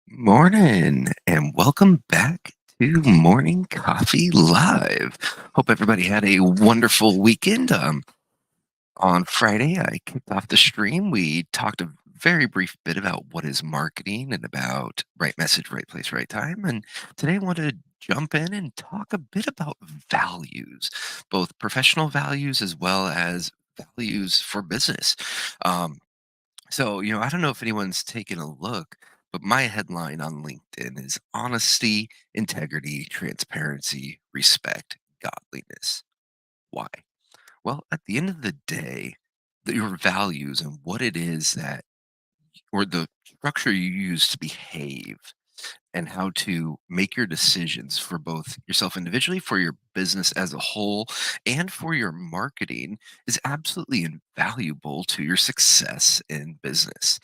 Morning and welcome back to Morning Coffee Live. Hope everybody had a wonderful weekend. On Friday, I kicked off the stream. We talked a very brief bit about what is marketing and about right message, right place, right time. And today I want to jump in and talk a bit about values, both professional values as well as values for business. Um, I don't know if anyone's taken a look, but my headline on LinkedIn is honesty, integrity, transparency, respect, godliness. Why? Well, at the end of the day, your values and what it is that, or the structure you use to behave and how to make your decisions for both yourself individually, for your business as a whole, and for your marketing is absolutely invaluable to your success in business.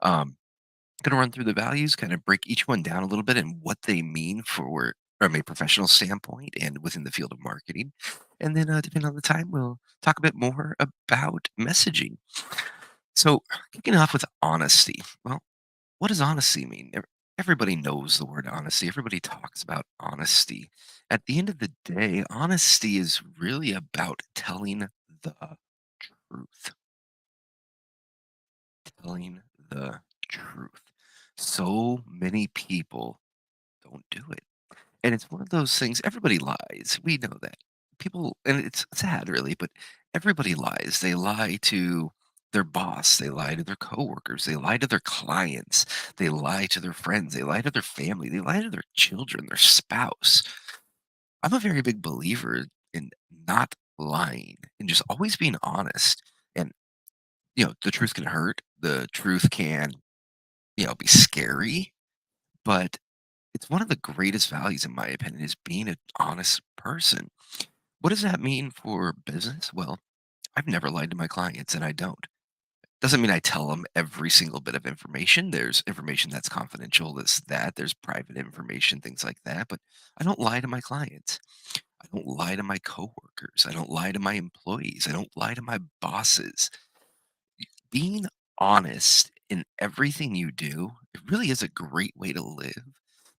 Um, Going to run through the values, kind of break each one down a little bit and what they mean from a professional standpoint and within the field of marketing. And then, depending on the time, we'll talk a bit more about messaging. So, kicking off with honesty. Well, what does honesty mean? Everybody knows the word honesty. Everybody talks about honesty. At the end of the day, honesty is really about telling the truth. Telling the truth. So many people don't do it. And it's one of those things, everybody lies. We know that. People, and it's sad really, but everybody lies. They lie to their boss, they lie to their coworkers, they lie to their clients, they lie to their friends, they lie to their family, they lie to their children, their spouse. I'm a very big believer in not lying and just always being honest. And the truth can hurt. The truth can, be scary, but it's one of the greatest values, in my opinion, is being an honest person. What does that mean for business? Well, I've never lied to my clients, and I don't. Doesn't mean I tell them every single bit of information. There's information that's confidential, there's private information, things like that. But I don't lie to my clients. I don't lie to my coworkers. I don't lie to my employees. I don't lie to my bosses. Being honest in everything you do, it really is a great way to live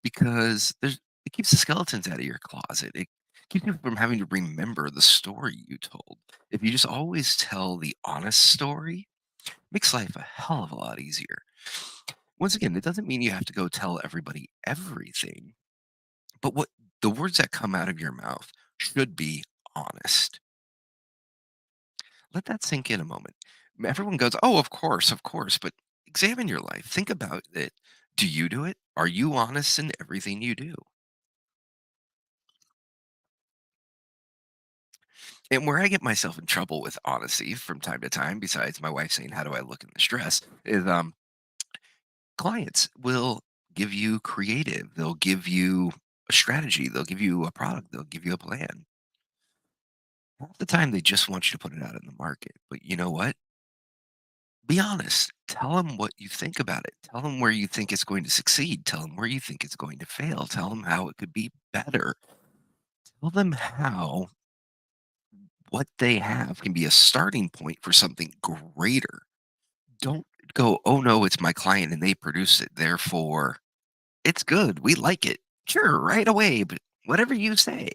because it keeps the skeletons out of your closet. It keeps you from having to remember the story you told. If you just always tell the honest story, makes life a hell of a lot easier. Once again, it doesn't mean you have to go tell everybody everything, but what the words that come out of your mouth should be honest. Let that sink in a moment. Everyone goes, "Oh, of course," but examine your life. Think about it. Do you do it? Are you honest in everything you do? And where I get myself in trouble with honesty from time to time, besides my wife saying, "How do I look in this dress?" is clients will give you creative. They'll give you a strategy. They'll give you a product. They'll give you a plan. Half the time, they just want you to put it out in the market. But you know what? Be honest. Tell them what you think about it. Tell them where you think it's going to succeed. Tell them where you think it's going to fail. Tell them how it could be better. Tell them how what they have can be a starting point for something greater. Don't go, "Oh no, it's my client and they produced it. Therefore, it's good. We like it." Sure, right away, but whatever you say,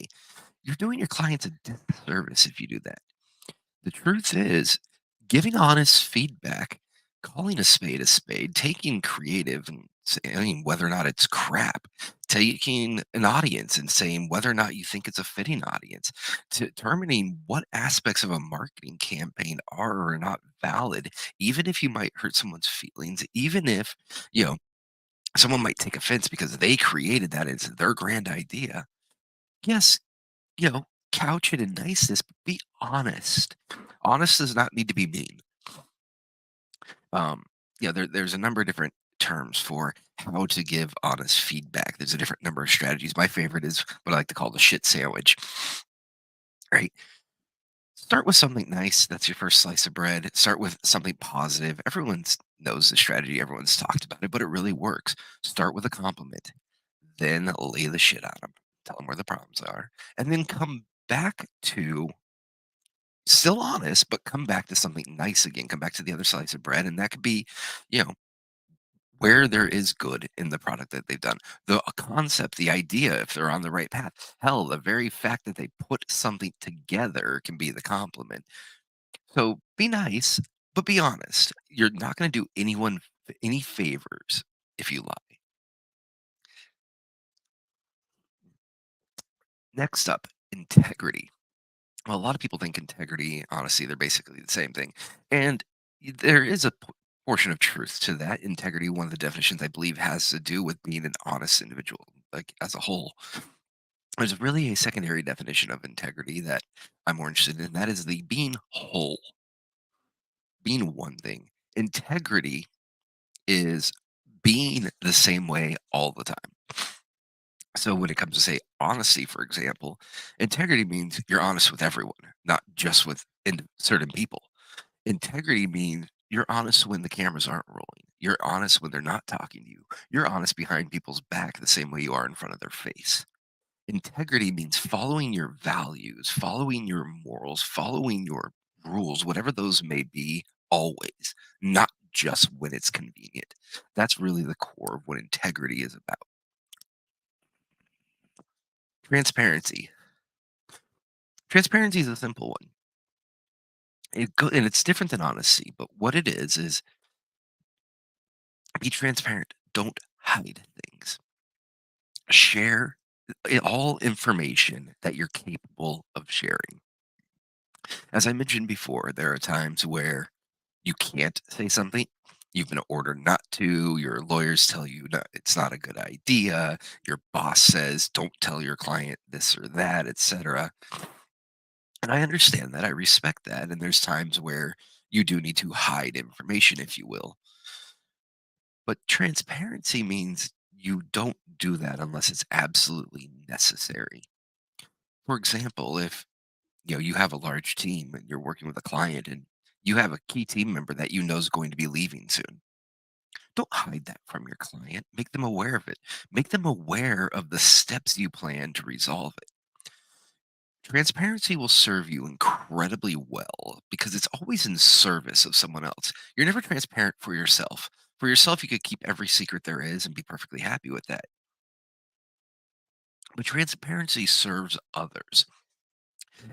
you're doing your clients a disservice if you do that. The truth is, giving honest feedback, calling a spade, taking creative and saying whether or not it's crap, taking an audience and saying whether or not you think it's a fitting audience, determining what aspects of a marketing campaign are or are not valid, even if you might hurt someone's feelings, even if, you know, someone might take offense because they created that, it's their grand idea. Yes, couch it in niceness, but be honest. Honest does not need to be mean. Um, there's a number of different terms for how to give honest feedback. There's a different number of strategies. My favorite is what I like to call the shit sandwich, right? Start with something nice. That's your first slice of bread. Start with something positive. Everyone knows the strategy. Everyone's talked about it, but it really works. Start with a compliment, then lay the shit on them. Tell them where the problems are, and then come back to still honest, but come back to something nice again. Come back to the other slice of bread, and that could be, you know, where there is good in the product that they've done, the concept, the idea, if they're on the right path. Hell, the very fact that they put something together can be the compliment. So be nice, but be honest. You're not going to do anyone any favors if you lie. Next up, integrity. Well, a lot of people think integrity, honesty, they're basically the same thing. And there is a portion of truth to that. Integrity, one of the definitions I believe, has to do with being an honest individual, like as a whole. There's really a secondary definition of integrity that I'm more interested in. That is the being whole, being one thing. Integrity is being the same way all the time. So when it comes to say honesty, for example, integrity means you're honest with everyone, not just with certain people. Integrity means you're honest when the cameras aren't rolling. You're honest when they're not talking to you. You're honest behind people's back the same way you are in front of their face. Integrity means following your values, following your morals, following your rules, whatever those may be, always, not just when it's convenient. That's really the core of what integrity is about. Transparency. Transparency is a simple one. And it's different than honesty, but what it is be transparent. Don't hide things. Share all information that you're capable of sharing. As I mentioned before, there are times where you can't say something. You've been ordered not to. Your lawyers tell you no, it's not a good idea. Your boss says don't tell your client this or that, etc. And I understand that. I respect that. And there's times where you do need to hide information, if you will. But transparency means you don't do that unless it's absolutely necessary. For example, if you have a large team and you're working with a client and you have a key team member that you know is going to be leaving soon, don't hide that from your client. Make them aware of it. Make them aware of the steps you plan to resolve it. Transparency will serve you incredibly well because it's always in service of someone else. You're never transparent for yourself. For yourself, you could keep every secret there is and be perfectly happy with that. But transparency serves others.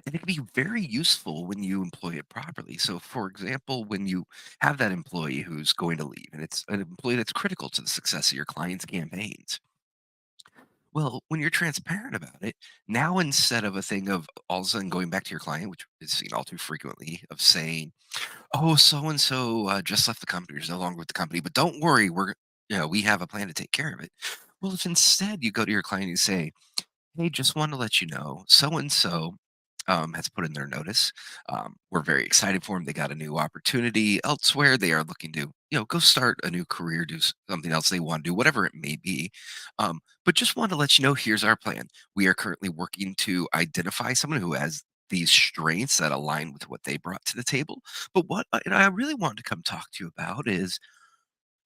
And it can be very useful when you employ it properly. So, for example, when you have that employee who's going to leave, and it's an employee that's critical to the success of your client's campaigns. Well, when you're transparent about it, now instead of a thing of all of a sudden going back to your client, which is seen all too frequently, of saying, "Oh, so and so just left the company, is no longer with the company, but don't worry, we have a plan to take care of it." Well, if instead you go to your client and you say, "Hey, just want to let you know, so and so has put in their notice. We're very excited for them. They got a new opportunity elsewhere. They are looking to, go start a new career, do something else they want to do, whatever it may be. But just want to let you know, here's our plan. We are currently working to identify someone who has these strengths that align with what they brought to the table. But and I really wanted to come talk to you about is."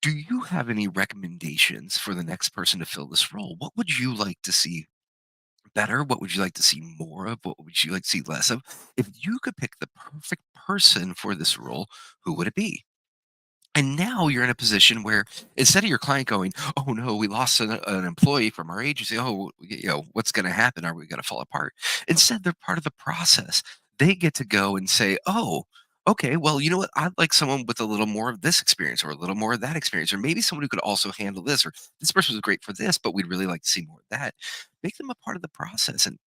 Do you have any recommendations for the next person to fill this role? What would you like to see better? What would you like to see more of? What would you like to see less of? If you could pick the perfect person for this role, who would it be? And now you're in a position where instead of your client going, "Oh no, we lost an employee from our agency. Oh, what's going to happen? Are we going to fall apart?" Instead, they're part of the process. They get to go and say, "Oh, okay, well, you know what? I'd like someone with a little more of this experience or a little more of that experience, or maybe someone who could also handle this, or this person was great for this, but we'd really like to see more of that." Make them a part of the process. And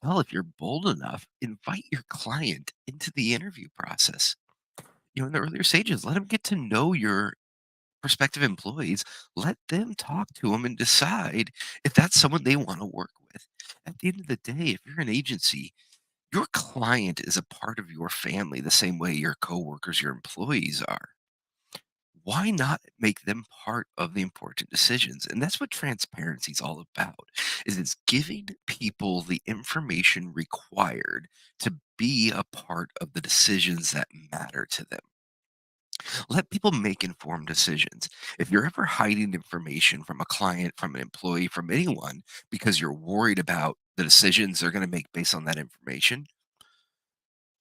hell, if you're bold enough, invite your client into the interview process. In the earlier stages, let them get to know your prospective employees. Let them talk to them and decide if that's someone they want to work with. At the end of the day, if you're an agency, your client is a part of your family the same way your coworkers, your employees are. Why not make them part of the important decisions? And that's what transparency is all about. Is it's giving people the information required to be a part of the decisions that matter to them. Let people make informed decisions. If you're ever hiding information from a client, from an employee, from anyone, because you're worried about the decisions they're going to make based on that information,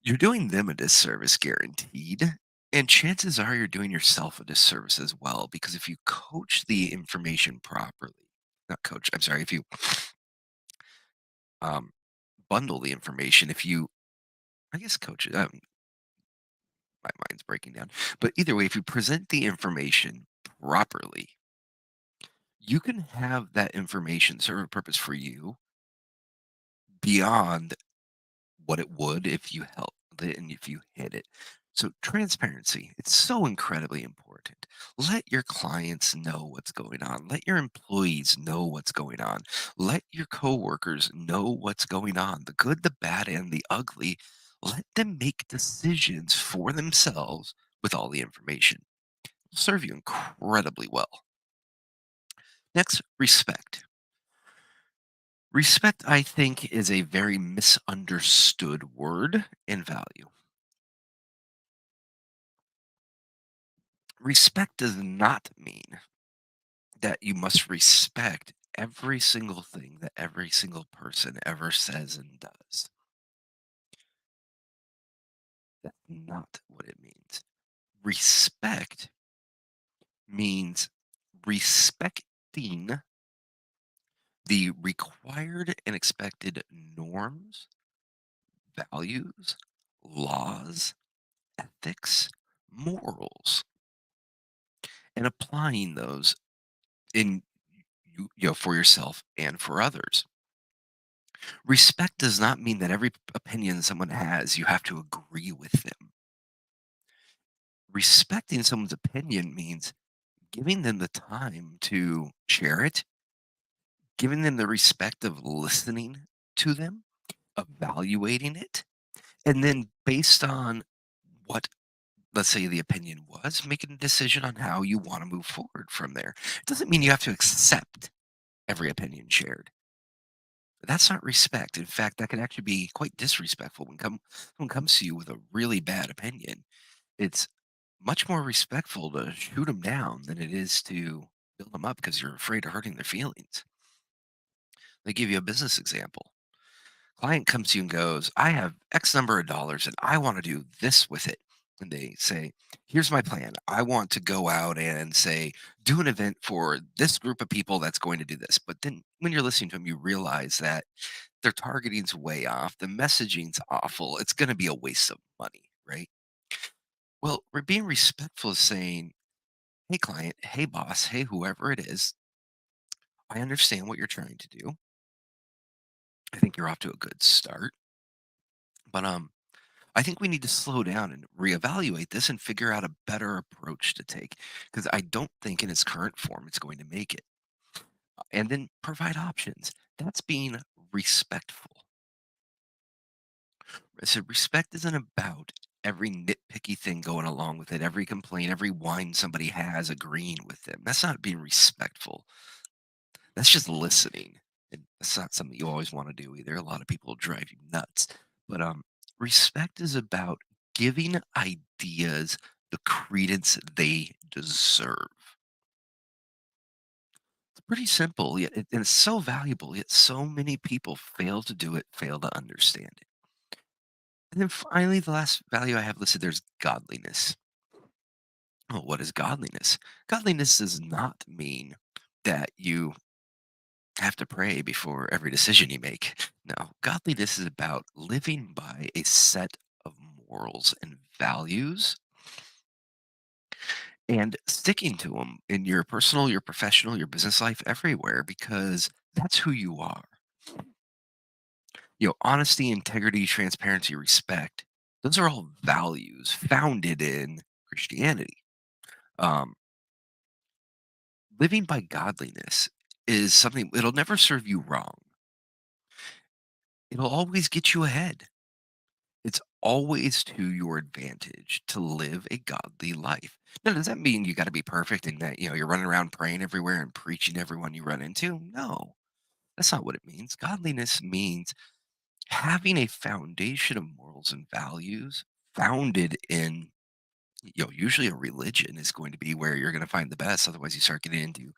you're doing them a disservice, guaranteed. And chances are you're doing yourself a disservice as well, because if you coach the information properly, not coach, I'm sorry, if you um, bundle the information, if you, I guess coach it, my mind's breaking down. But either way, if you present the information properly, you can have that information serve a purpose for you beyond what it would if you held it and if you hid it. So transparency, it's so incredibly important. Let your clients know what's going on. Let your employees know what's going on. Let your coworkers know what's going on. The good, the bad, and the ugly. Let them make decisions for themselves with all the information. It'll serve you incredibly well. Next, respect. Respect, I think, is a very misunderstood word and value. Respect does not mean that you must respect every single thing that every single person ever says and does. That's not what it means. Respect means respecting the required and expected norms, values, laws, ethics, morals, and applying those in for yourself and for others. Respect does not mean that every opinion someone has, you have to agree with them. Respecting someone's opinion means giving them the time to share it, giving them the respect of listening to them, evaluating it, and then based on what, let's say, the opinion was, making a decision on how you want to move forward from there. It doesn't mean you have to accept every opinion shared. That's not respect. In fact, that can actually be quite disrespectful when someone comes to you with a really bad opinion. It's much more respectful to shoot them down than it is to build them up because you're afraid of hurting their feelings. They give you a business example. Client comes to you and goes, I have X number of dollars and I want to do this with it. And they say, here's my plan. I want to go out and say, do an event for this group of people that's going to do this. But then when you're listening to them, you realize that their targeting's way off. The messaging's awful. It's going to be a waste of money, right? Well, we're being respectful is saying, hey, client, hey, boss, hey, whoever it is, I understand what you're trying to do. I think you're off to a good start. But I think we need to slow down and reevaluate this and figure out a better approach to take because I don't think in its current form it's going to make it. And then provide options. That's being respectful. I said respect isn't about every nitpicky thing going along with it, every complaint, every whine somebody has agreeing with them. That's not being respectful. That's just listening. And that's not something you always want to do either. A lot of people drive you nuts. But respect is about giving ideas the credence they deserve. It's pretty simple, yet and it's so valuable, yet so many people fail to do it, fail to understand it. And then finally, the last value I have listed there's godliness. Oh, what is godliness? Godliness does not mean that you have to pray before every decision you make. No, godliness is about living by a set of morals and values and sticking to them in your personal, your professional, your business life, everywhere, because that's who you are. Honesty, integrity, transparency, respect, those are all values founded in Christianity. Um, Living by godliness is something, it'll never serve you wrong. It'll always get you ahead. It's always to your advantage to live a godly life. Now, does that mean you got to be perfect and that, you're running around praying everywhere and preaching to everyone you run into? No, that's not what it means. Godliness means having a foundation of morals and values founded in, usually a religion is going to be where you're going to find the best. Otherwise, you start getting into,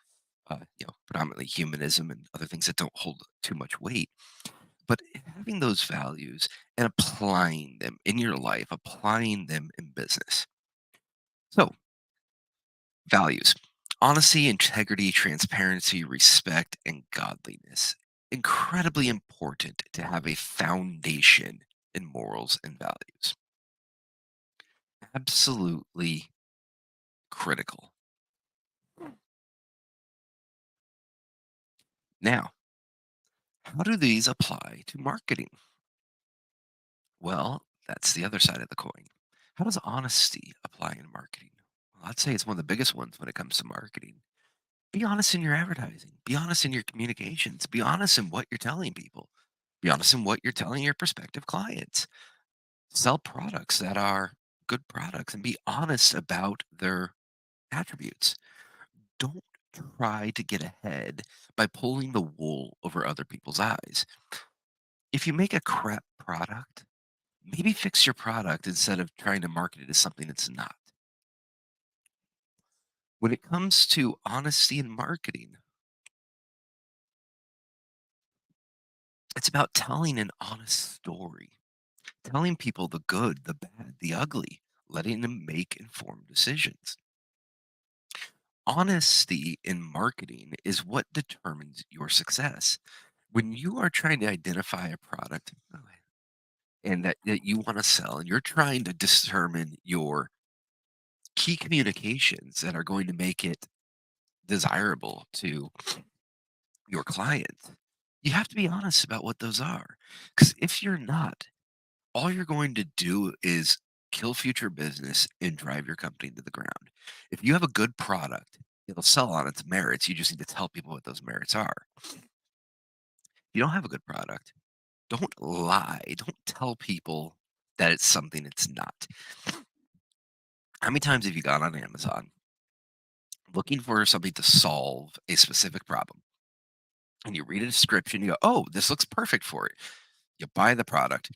predominantly humanism and other things that don't hold too much weight. But having those values and applying them in your life, applying them in business. So, values: honesty, integrity, transparency, respect, and godliness. Incredibly important to have a foundation in morals and values. Absolutely critical. Now, how do these apply to marketing? Well, that's the other side of the coin. How does honesty apply in marketing? Well, I'd say it's one of the biggest ones when it comes to marketing. Be honest in your advertising. Be honest in your communications. Be honest in what you're telling people. Be honest in what you're telling your prospective clients. Sell products that are good products and be honest about their attributes. Don't try to get ahead by pulling the wool over other people's eyes. If you make a crap product, maybe fix your product instead of trying to market it as something it's not. When it comes to honesty in marketing, it's about telling an honest story, telling people the good, the bad, the ugly, letting them make informed decisions. Honesty in marketing is what determines your success. When you are trying to identify a product and that you want to sell, and you're trying to determine your key communications that are going to make it desirable to your clients, you have to be honest about what those are. Because if you're not, all you're going to do is kill future business and drive your company to the ground. If you have a good product, it'll sell on its merits. You just need to tell people what those merits are. If you don't have a good product, don't lie. Don't tell people that it's something it's not. How many times have you gone on Amazon looking for something to solve a specific problem? And you read a description, you go, oh, this looks perfect for it. You buy the product,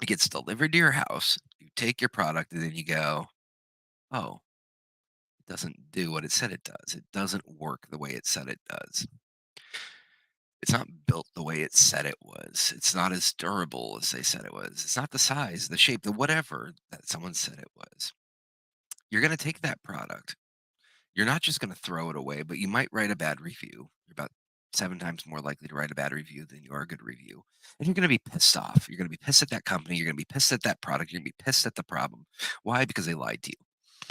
it gets delivered to your house, you take your product, and then you go, oh, it doesn't do what it said it does. It doesn't work the way it said it does. It's not built the way it said it was. It's not as durable as they said it was. It's not the size, the shape, the whatever that someone said it was. You're going to take that product. You're not just going to throw it away, but you might write a bad review. You're about 7 times more likely to write a bad review than you are a good review. And you're going to be pissed off. You're going to be pissed at that company. You're going to be pissed at that product. You're going to be pissed at the problem. Why? Because they lied to you.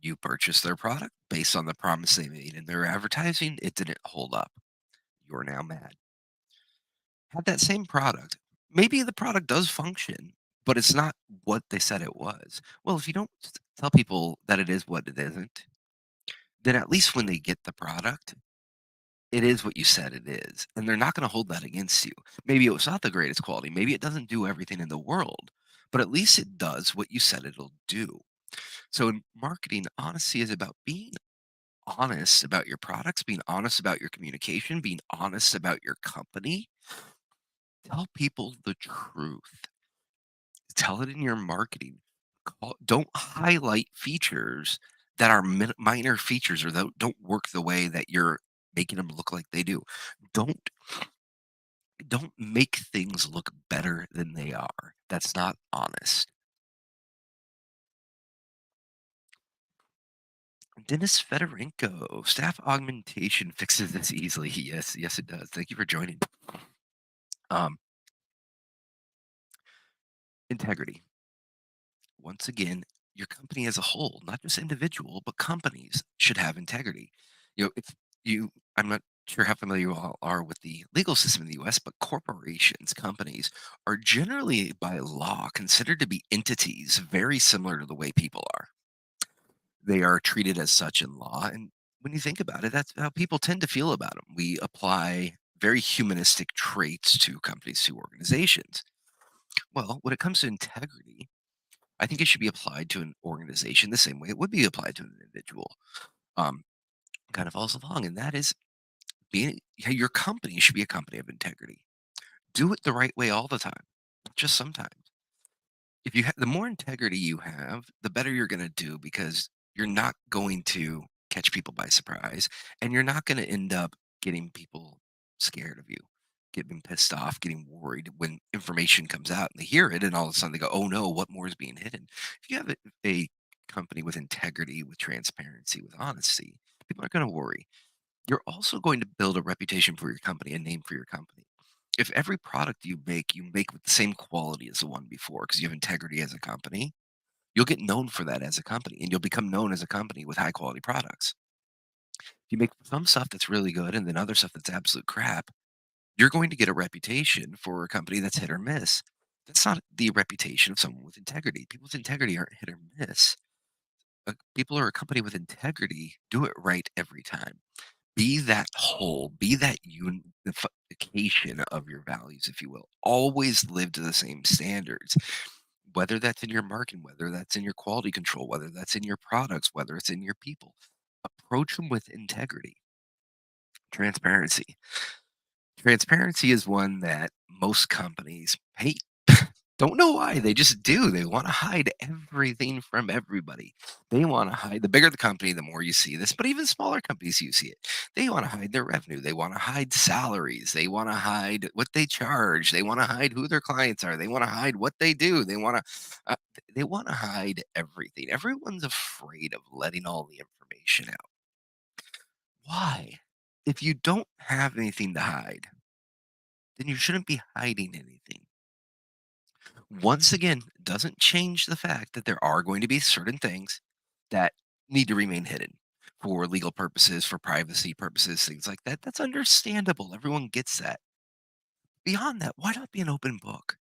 You purchased their product based on the promise they made in their advertising. It didn't hold up. You're now mad. Have that same product. Maybe the product does function, but it's not what they said it was. Well, if you don't tell people that it is what it isn't, then at least when they get the product, it is what you said it is. And they're not going to hold that against you. Maybe it was not the greatest quality. Maybe it doesn't do everything in the world, but at least it does what you said it'll do. So in marketing, honesty is about being honest about your products, being honest about your communication, being honest about your company. Tell people the truth. Tell it in your marketing. Don't highlight features that are minor features or that don't work the way that you're making them look like they do. Don't don't make things look better than they are. That's not honest. Dennis Federico, staff augmentation fixes this easily. Yes, yes, it does. Thank you for joining. Um, integrity. Once again, your company as a whole, not just individual, but companies should have integrity. If you, I'm not sure how familiar you all are with the legal system in the US, but corporations, companies are generally by law considered to be entities very similar to the way people are. They are treated as such in law. And when you think about it, that's how people tend to feel about them. We apply very humanistic traits to companies, to organizations. Well, when it comes to integrity, I think it should be applied to an organization the same way it would be applied to an individual. Um, kind of falls along, and that is being your company should be a company of integrity. Do it the right way all the time, not just sometimes. If you the more integrity you have, the better you're going to do because you're not going to catch people by surprise, and you're not going to end up getting people scared of you, getting pissed off, getting worried when information comes out and they hear it, and all of a sudden they go, "Oh no, what more is being hidden?" If you have a company with integrity, with transparency, with honesty, people are going to worry. You're also going to build a reputation for your company, a name for your company. If every product you make with the same quality as the one before, because you have integrity as a company, you'll get known for that as a company, and you'll become known as a company with high quality products. If you make some stuff that's really good and then other stuff that's absolute crap, you're going to get a reputation for a company that's hit or miss. That's not the reputation of someone with integrity. People with integrity aren't hit or miss. People or a company with integrity do it right every time. Be that whole, be that unification of your values, if you will. Always live to the same standards, whether that's in your marketing, whether that's in your quality control, whether that's in your products, whether it's in your people. Approach them with integrity, transparency. Transparency is one that most companies hate. Don't know why, they just do. They wanna hide everything from everybody. They wanna hide the bigger the company, the more you see this, but even smaller companies, you see it. They wanna hide their revenue, they wanna hide salaries, they wanna hide what they charge, they wanna hide who their clients are, they wanna hide what they do, uh, they wanna hide everything. Everyone's afraid of letting all the information out. Why? If you don't have anything to hide, then you shouldn't be hiding anything. Once again, doesn't change the fact that there are going to be certain things that need to remain hidden for legal purposes, for privacy purposes, things like that. That's understandable. Everyone gets that. Beyond that, why not be an open book?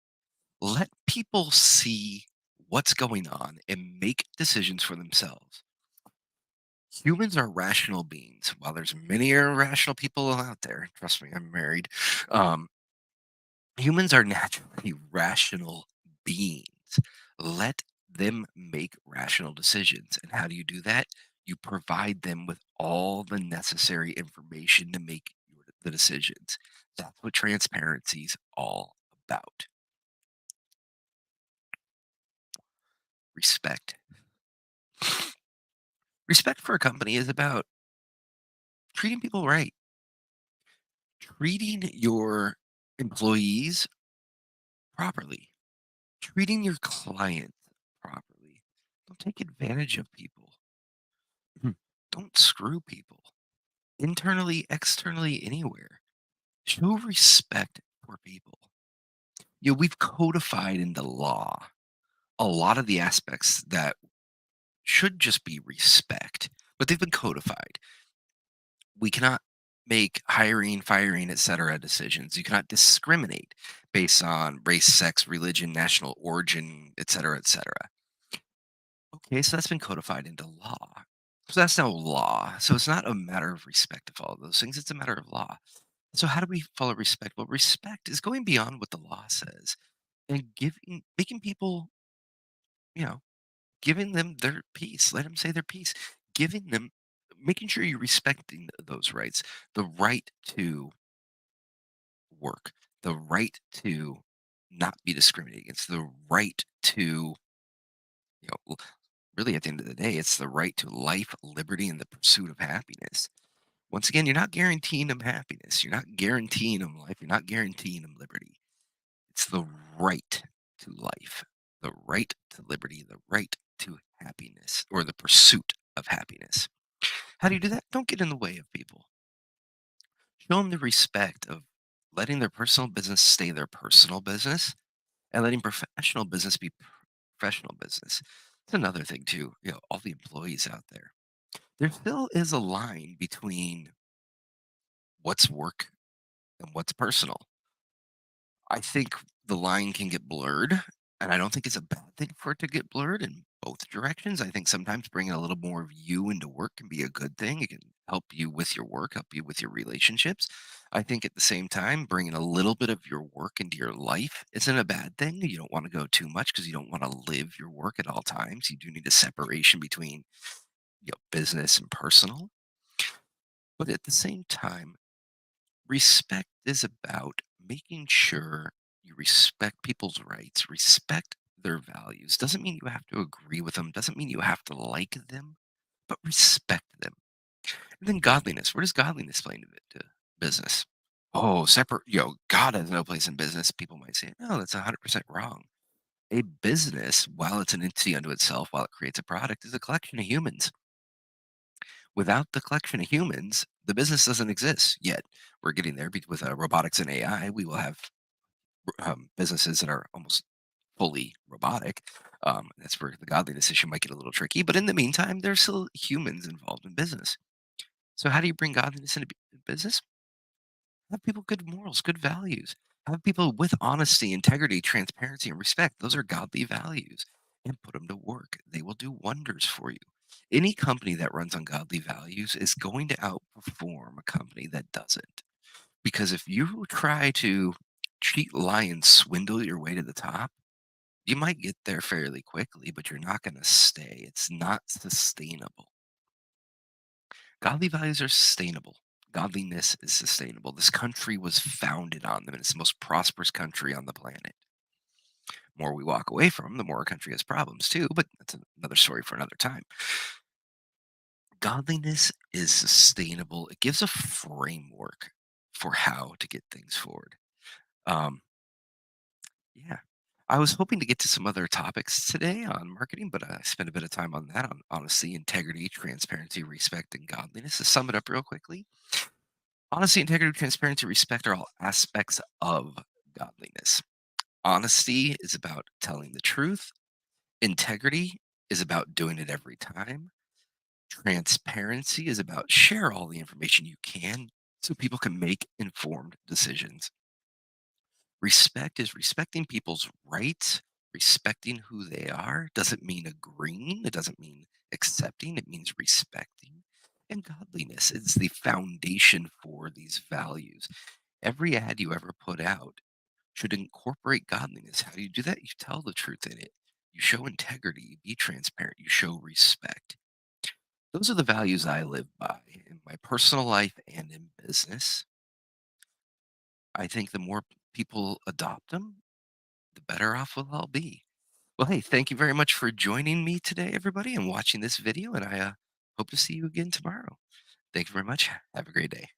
Let people see what's going on and make decisions for themselves. Humans are rational beings. While there's many irrational people out there, trust me, I'm married. Um, Humans are naturally rational beings. Let them make rational decisions. And how do you do that? You provide them with all the necessary information to make the decisions. That's what transparency is all about. Respect. Respect for a company is about treating people right, treating your employees properly, treating your clients properly. Don't take advantage of people. Mhm. Don't screw people internally, externally, anywhere. Show respect for people. We've codified into law a lot of the aspects that should just be respect, but they've been codified. We cannot make hiring, firing, etc. decisions. You cannot discriminate based on race, sex, religion, national origin, etc., etc. Okay, so that's been codified into law. So that's now law. So it's not a matter of respect to follow those things, it's a matter of law. So how do we follow respect? Well, respect is going beyond what the law says and making people, you know, giving them their peace. Let them say their piece. Giving them, making sure you're respecting those rights, the right to work, the right to not be discriminated against, the right to, really at the end of the day, it's the right to life, liberty, and the pursuit of happiness. Once again, you're not guaranteeing them happiness. You're not guaranteeing them life. You're not guaranteeing them liberty. It's the right to life, the right to liberty, the right to happiness, or the pursuit of happiness. How do you do that? Don't get in the way of people. Show them the respect of letting their personal business stay their personal business and letting professional business be professional business. It's another thing too, all the employees out there. There still is a line between what's work and what's personal. I think the line can get blurred, and I don't think it's a bad thing for it to get blurred in both directions. I think sometimes bringing a little more of you into work can be a good thing. It can help you with your work, help you with your relationships. I think at the same time, bringing a little bit of your work into your life isn't a bad thing. You don't want to go too much because you don't want to live your work at all times. You do need a separation between business and personal. But at the same time, respect is about making sure you respect people's rights, respect their values. Doesn't mean you have to agree with them, doesn't mean you have to like them, but respect them. And then godliness. Where does godliness play into business? Oh, separate, God has no place in business. People might say, no, that's 100% wrong. A business, while it's an entity unto itself, while it creates a product, is a collection of humans. Without the collection of humans, the business doesn't exist yet. We're getting there with robotics and AI. We will have businesses that are almost fully robotic. That's where the godliness issue might get a little tricky. But in the meantime, there's still humans involved in business. So, how do you bring godliness into business? Have people good morals, good values. Have people with honesty, integrity, transparency, and respect. Those are godly values. And put them to work. They will do wonders for you. Any company that runs on godly values is going to outperform a company that doesn't. Because if you try to cheat, lie, and swindle your way to the top, you might get there fairly quickly, but you're not going to stay. It's not sustainable. Godly values are sustainable. Godliness is sustainable. This country was founded on them, and it's the most prosperous country on the planet. More we walk away from, the more our country has problems too, but that's another story for another time. Godliness is sustainable. It gives a framework for how to get things forward. Um, yeah. I was hoping to get to some other topics today on marketing, but I spent a bit of time on that on honesty, integrity, transparency, respect, and godliness. To sum it up real quickly, honesty, integrity, transparency, respect are all aspects of godliness. Honesty is about telling the truth. Integrity is about doing it every time. Transparency is about share all the information you can so people can make informed decisions. Respect is respecting people's rights, respecting who they are. Doesn't mean agreeing, it doesn't mean accepting, it means respecting. And godliness is the foundation for these values. Every ad you ever put out should incorporate godliness. How do you do that? You tell the truth in it. You show integrity, you be transparent, you show respect. Those are the values I live by in my personal life and in business. I think the more people adopt them, the better off we'll all be. Well, hey, thank you very much for joining me today, everybody, and watching this video. And I hope to see you again tomorrow. Thank you very much. Have a great day.